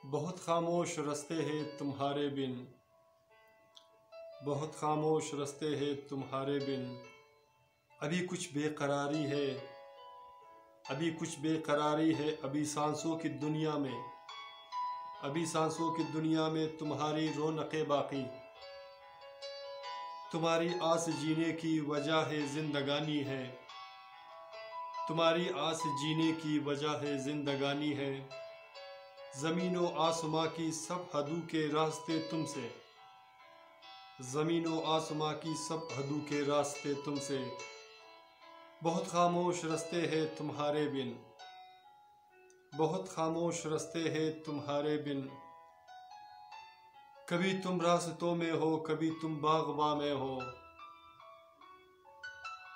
बहुत खामोश रस्ते हैं तुम्हारे बिन, बहुत खामोश रस्ते हैं तुम्हारे बिन। अभी कुछ बेकरारी है, अभी कुछ बेकरारी है, अभी सांसों की दुनिया में, अभी सांसों की दुनिया में तुम्हारी रौनक़े बाकी। तुम्हारी आस जीने की वजह है जिंदगानी है, तुम्हारी आस जीने की वजह है जिंदगानी है। ज़मीनों आसमां की सब हदों के रास्ते तुमसे, ज़मीनों आसमां की सब हदों के रास्ते तुमसे। बहुत खामोश रस्ते हैं तुम्हारे बिन, बहुत खामोश रस्ते हैं तुम्हारे बिन। कभी तुम रास्तों में हो, कभी तुम बाग़बां में हो,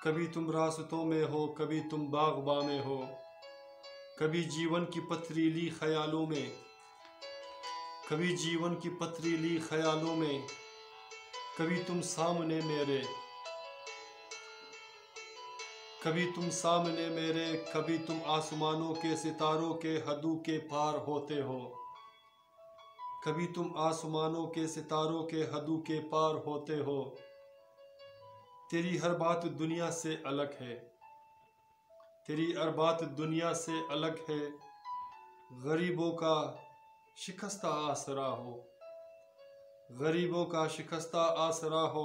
कभी तुम रास्तों में हो, कभी तुम बाग़बां में हो। कभी जीवन की पथरीली ख्यालों में, कभी जीवन की पथरीली ख्यालों में, कभी तुम सामने मेरे, कभी तुम सामने मेरे, कभी तुम आसमानों के सितारों के हदों के पार होते हो, कभी तुम आसमानों के सितारों के हदों के पार होते हो। तेरी हर बात दुनिया से अलग है, तेरी हर बात दुनिया से अलग है। गरीबों का शिकस्ता आसरा हो, गरीबों का शिकस्ता आसरा हो।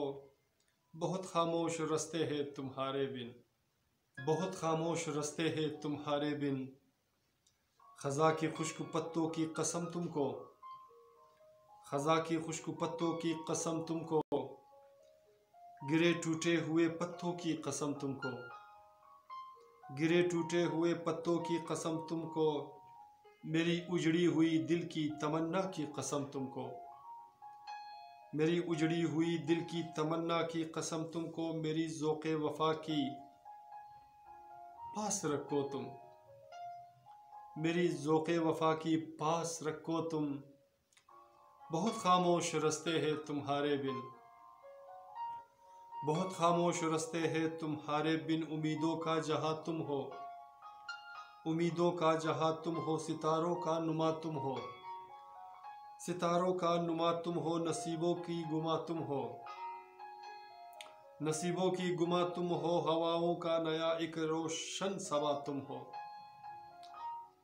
बहुत खामोश रस्ते हैं तुम्हारे बिन, बहुत खामोश रस्ते हैं तुम्हारे बिन। खज़ा की खुश्क पत्तों की कसम तुमको, खज़ा की खुश्क पत्तों की कसम तुमको, गिरे टूटे हुए पत्तों की कसम तुमको, गिरे टूटे हुए पत्तों की कसम तुमको। मेरी उजड़ी हुई दिल की तमन्ना की कसम तुमको, मेरी उजड़ी हुई दिल की तमन्ना की कसम तुमको। मेरी ज़ौक़े वफ़ा की पास रखो तुम, मेरी ज़ौक़े वफ़ा की पास रखो तुम। बहुत खामोश रस्ते हैं तुम्हारे बिन, बहुत खामोश रस्ते हैं तुम्हारे बिन। उम्मीदों का जहाँ तुम हो, उम्मीदों का जहाँ तुम हो, सितारों का नुमा तुम हो, सितारों का नुमा तुम हो। नसीबों की गुमा तुम हो, नसीबों की गुमा तुम हो। हवाओं का नया एक रोशन सबा तुम हो,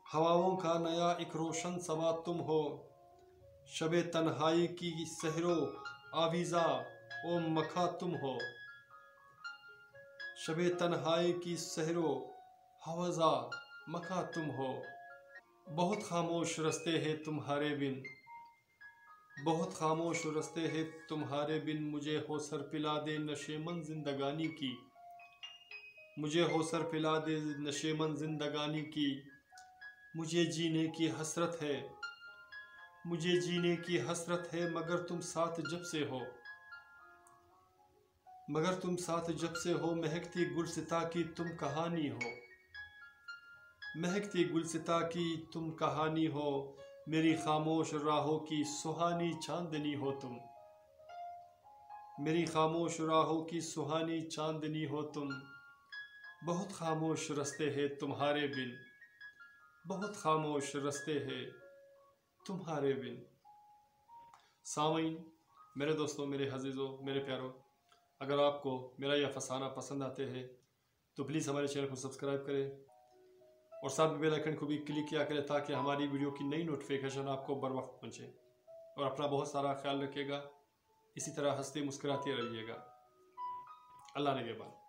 हवाओं का नया एक रोशन सबा तुम हो। शबे तन्हाई की सहरो आवीज़ा ओ मखा तुम हो, शबे तन्हाई की सहरो हवज़ा मखा तुम हो। बहुत खामोश रस्ते हैं तुम्हारे बिन, बहुत खामोश रस्ते हैं तुम्हारे बिन। मुझे होसर पिला दे नशेमन जिंदगानी की, मुझे होसर पिला दे नशेमन जिंदगानी की। मुझे जीने की हसरत है, मुझे जीने की हसरत है, मगर तुम साथ जब से हो, मगर तुम साथ जब से हो। महकती गुलसिता की तुम कहानी हो, महकती गुलसिता की तुम कहानी हो। मेरी खामोश राहों की सुहानी चांदनी हो तुम, मेरी खामोश राहों की सुहानी चांदनी हो तुम। बहुत खामोश रस्ते हैं तुम्हारे बिन, बहुत खामोश रस्ते हैं तुम्हारे बिन। सामीन, मेरे दोस्तों, मेरे अज़ीज़ों, मेरे प्यारों, अगर आपको मेरा यह फसाना पसंद आते हैं तो प्लीज़ हमारे चैनल को सब्सक्राइब करें और साथ में बेल आइकन को भी क्लिक किया करें ताकि हमारी वीडियो की नई नोटिफिकेशन आपको बर वक्त पहुँचे। और अपना बहुत सारा ख्याल रखिएगा, इसी तरह हंसते मुस्कुराते रहिएगा। अल्लाह ने के बाद।